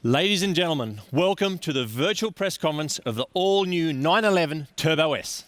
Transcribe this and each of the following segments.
Ladies and gentlemen, welcome to the virtual press conference of the all-new 911 Turbo S.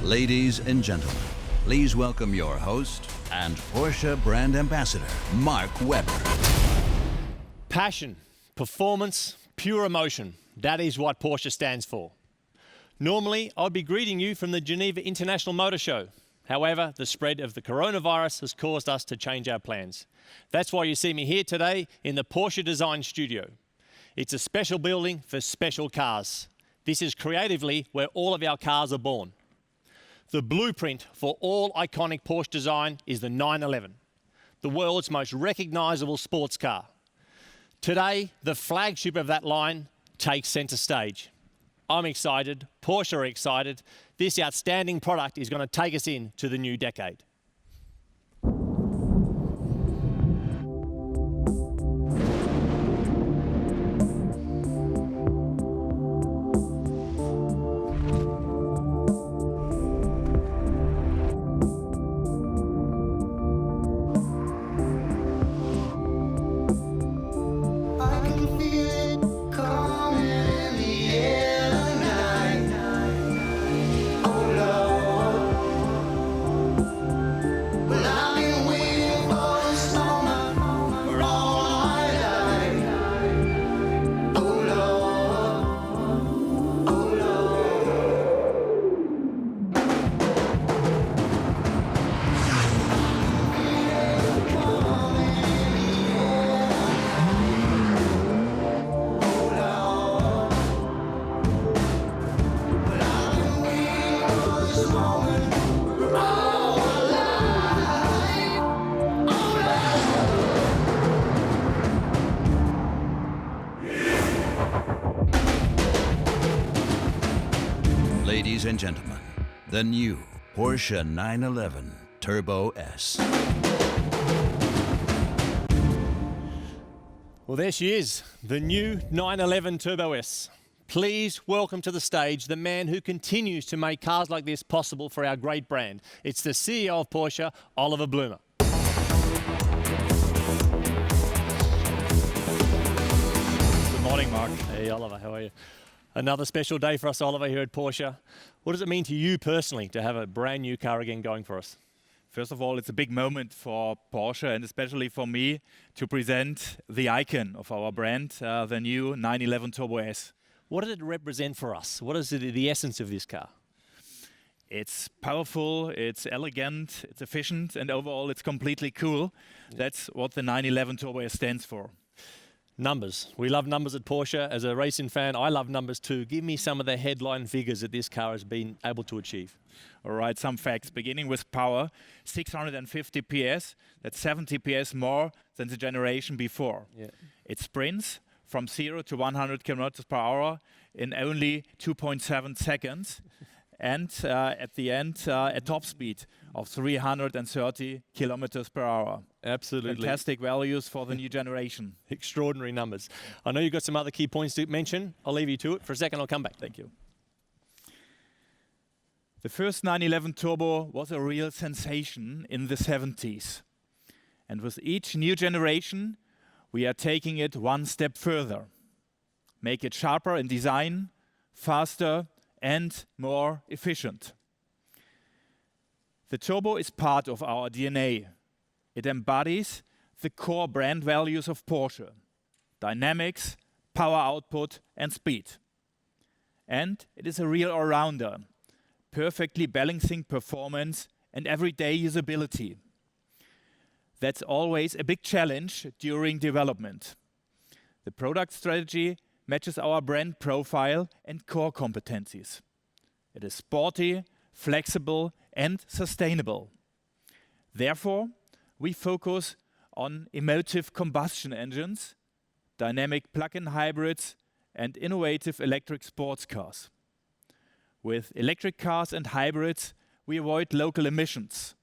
Ladies and gentlemen, please welcome your host and Porsche brand ambassador, Mark Webber. Passion, performance, pure emotion. That is what Porsche stands for. Normally, I'd be greeting you from the Geneva International Motor Show. However, the spread of the coronavirus has caused us to change our plans. That's why you see me here today in the Porsche Design Studio. It's a special building for special cars. This is creatively where all of our cars are born. The blueprint for all iconic Porsche design is the 911, the world's most recognizable sports car. Today, the flagship of that line takes center stage. I'm excited, Porsche are excited. This outstanding product is going to take us into the new decade. Ladies and gentlemen, the new Porsche 911 Turbo S. Well, there she is, the new 911 Turbo S. Please welcome to the stage the man who continues to make cars like this possible for our great brand. It's the CEO of Porsche, Oliver Blume. Good morning, Mark. Hey, Oliver, how are you? Another special day for us, Oliver, here at Porsche. What does it mean to you personally to have a brand new car again going for us? First of all, it's a big moment for Porsche and especially for me to present the icon of our brand, the new 911 Turbo S. What does it represent for us? What is the essence of this car? It's powerful, it's elegant, it's efficient, and overall it's completely cool. That's what the 911 Turbo S stands for. Numbers. We love numbers at Porsche. As a racing fan, I love numbers too. Give me some of the headline figures that this car has been able to achieve. All right, some facts. Beginning with power, 650 PS. That's 70 PS more than the generation before. Yeah. It sprints from 0 to 100 kilometers per hour in only 2.7 seconds. And at the end, a top speed of 330 kilometers per hour. Absolutely. Fantastic values for the new generation. Extraordinary numbers. I know you've got some other key points to mention. I'll leave you to it. For a second, I'll come back. Thank you. The first 911 Turbo was a real sensation in the 70s. And with each new generation, we are taking it one step further. Make it sharper in design, faster, and more efficient. The Turbo is part of our DNA. It embodies the core brand values of Porsche: dynamics, power output, and speed. And it is a real all-rounder, perfectly balancing performance and everyday usability. That's always a big challenge during development. The product strategy matches our brand profile and core competencies. It is sporty, flexible, and sustainable. Therefore, we focus on emotive combustion engines, dynamic plug-in hybrids, and innovative electric sports cars. With electric cars and hybrids, we avoid local emissions.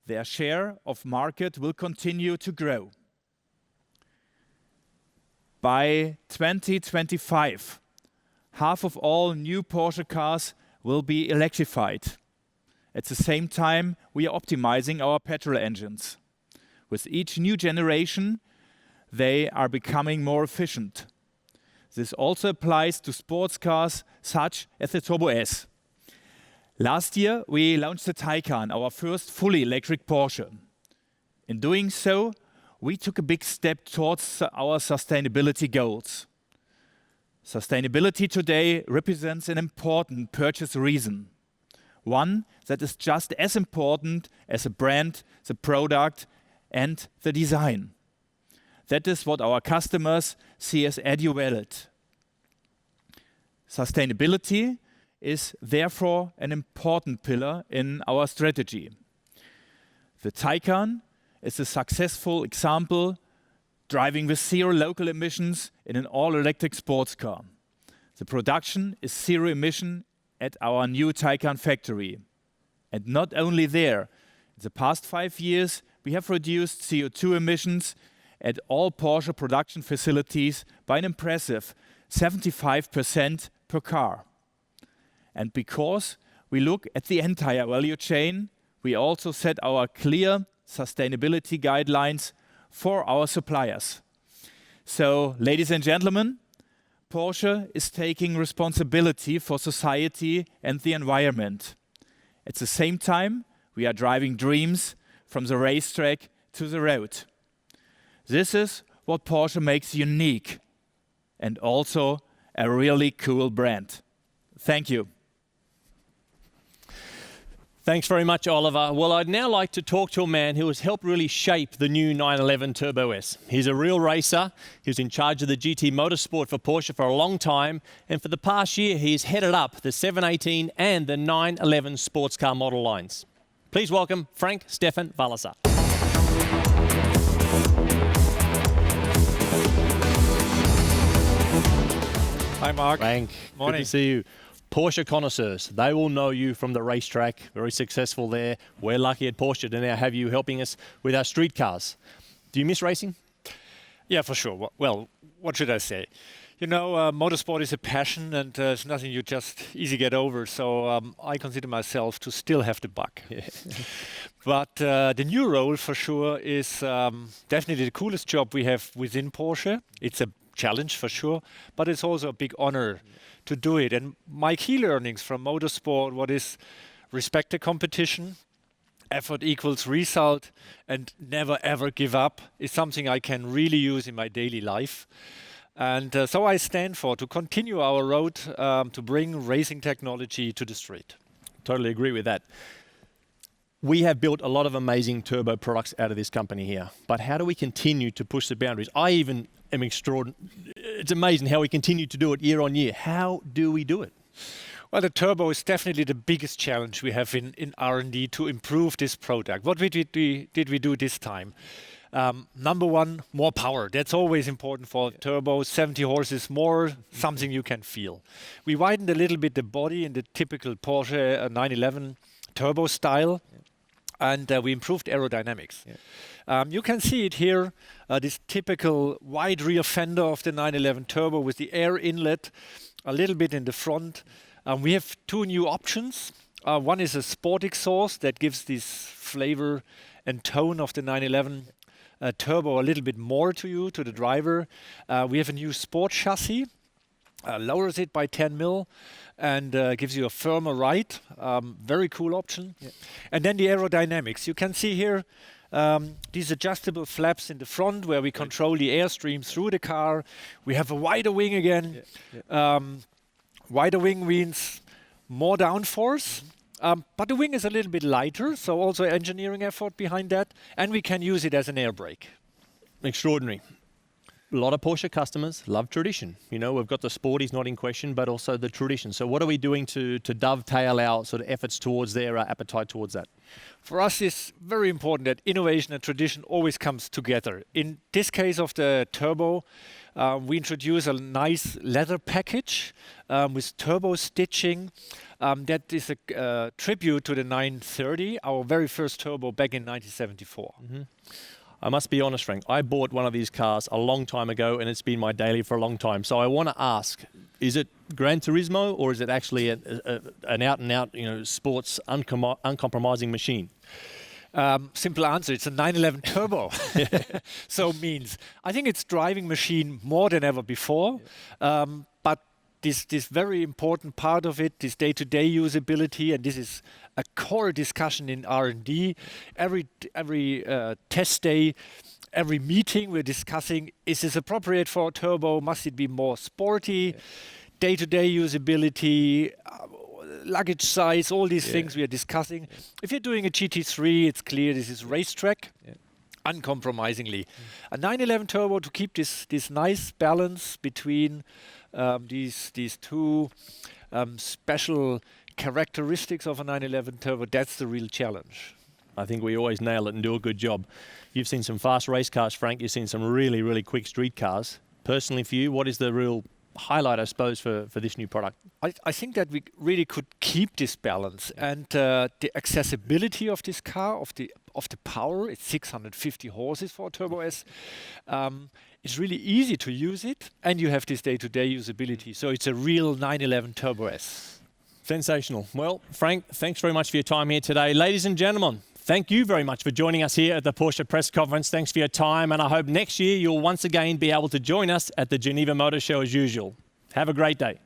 Their share of market will continue to grow. By 2025, half of all new Porsche cars will be electrified. At the same time, we are optimizing our petrol engines. With each new generation, they are becoming more efficient. This also applies to sports cars such as the Turbo S. Last year, we launched the Taycan, our first fully electric Porsche. In doing so, we took a big step towards our sustainability goals. Sustainability today represents an important purchase reason, one that is just as important as a brand, the product, and the design. That is what our customers see as valid. Sustainability is therefore an important pillar in our strategy. The Taycan is a successful example, driving with zero local emissions in an all-electric sports car. The production is zero emission at our new Taycan factory. And not only there, in the past 5 years, we have reduced CO2 emissions at all Porsche production facilities by an impressive 75% per car. And because we look at the entire value chain, we also set our clear sustainability guidelines for our suppliers. So, ladies and gentlemen, Porsche is taking responsibility for society and the environment. At the same time, we are driving dreams from the racetrack to the road. This is what Porsche makes unique and also a really cool brand. Thank you. Thanks very much, Oliver. Well, I'd now like to talk to a man who has helped really shape the new 911 Turbo S. He's a real racer. He was in charge of the GT Motorsport for Porsche for a long time. And for the past year, he's headed up the 718 and the 911 sports car model lines. Please welcome Frank Stefan Walliser. Hi, Mark. Frank, Morning. good to see you. Porsche connoisseurs, they will know you from the racetrack, very successful there. We're lucky at Porsche to now have you helping us with our street cars. Do you miss racing? Yeah, for sure. Well, what should I say? You know, motorsport is a passion and it's nothing you just easy get over. So I consider myself to still have the bug. Yeah. But the new role for sure is definitely the coolest job we have within Porsche. It's a challenge for sure, but it's also a big honor to do it. And my key learnings from motorsport, what is respect the competition, effort equals result, and never ever give up, is something I can really use in my daily life. And so I stand for to continue our road to bring racing technology to the street. Totally agree with that. We have built a lot of amazing turbo products out of this company here, but how do we continue to push the boundaries? I even am extraordinary. It's amazing how we continue to do it year on year. How do we do it? Well, the turbo is definitely the biggest challenge we have in R&D to improve this product. What did we do this time? Number one, more power. That's always important for turbo. 70 horses more, something you can feel. We widened a little bit the body in the typical Porsche 911 turbo style. And we improved aerodynamics. Yeah. You can see it here, this typical wide rear fender of the 911 Turbo with the air inlet a little bit in the front. We have two new options. One is a sport exhaust that gives this flavor and tone of the 911 Turbo a little bit more to you, to the driver. We have a new sport chassis, lowers it by 10 mil. And gives you a firmer ride. Very cool option. Yeah. And then the aerodynamics. You can see here these adjustable flaps in the front where we control the airstream through the car. We have a wider wing again. Yeah. Yeah. Wider wing means more downforce. But the wing is a little bit lighter, so also engineering effort behind that. And we can use it as an air brake. Extraordinary. a lot of Porsche customers love tradition. You know, we've got the sporties not in question, but also the tradition. So what are we doing to dovetail our sort of efforts towards their appetite towards that? For us, it's very important that innovation and tradition always comes together. In this case of the turbo, we introduce a nice leather package with turbo stitching. That is a tribute to the 930, our very first turbo back in 1974. I must be honest, Frank, I bought one of these cars a long time ago and it's been my daily for a long time. So I want to ask, is it Gran Turismo or is it actually an out-and-out, you know, sports uncompromising machine? Simple answer, it's a 911 turbo. So means, I think it's driving machine more than ever before. But this very important part of it, this day-to-day usability, and this is a core discussion in R&D. Every test day, every meeting we're discussing, is this appropriate for a turbo? Must it be more sporty? Day-to-day usability, luggage size, all these things we are discussing. If you're doing a GT3, it's clear this is racetrack. Uncompromisingly. A 911 turbo to keep this nice balance between these two special characteristics of a 911 turbo, that's the real challenge. I think we always nail it and do a good job. You've seen some fast race cars, Frank. You've seen some really, really quick street cars. Personally for you, what is the real highlight, I suppose, for this new product? I think that we really could keep this balance and the accessibility of this car, of the power. It's 650 horses for a Turbo S. It's really easy to use it, and you have this day-to-day usability. So it's a real 911 Turbo S. Sensational. Well, Frank, thanks very much for your time here today. Ladies and gentlemen, thank you very much for joining us here at the Porsche Press Conference. Thanks for your time, and I hope next year you'll once again be able to join us at the Geneva Motor Show as usual. Have a great day.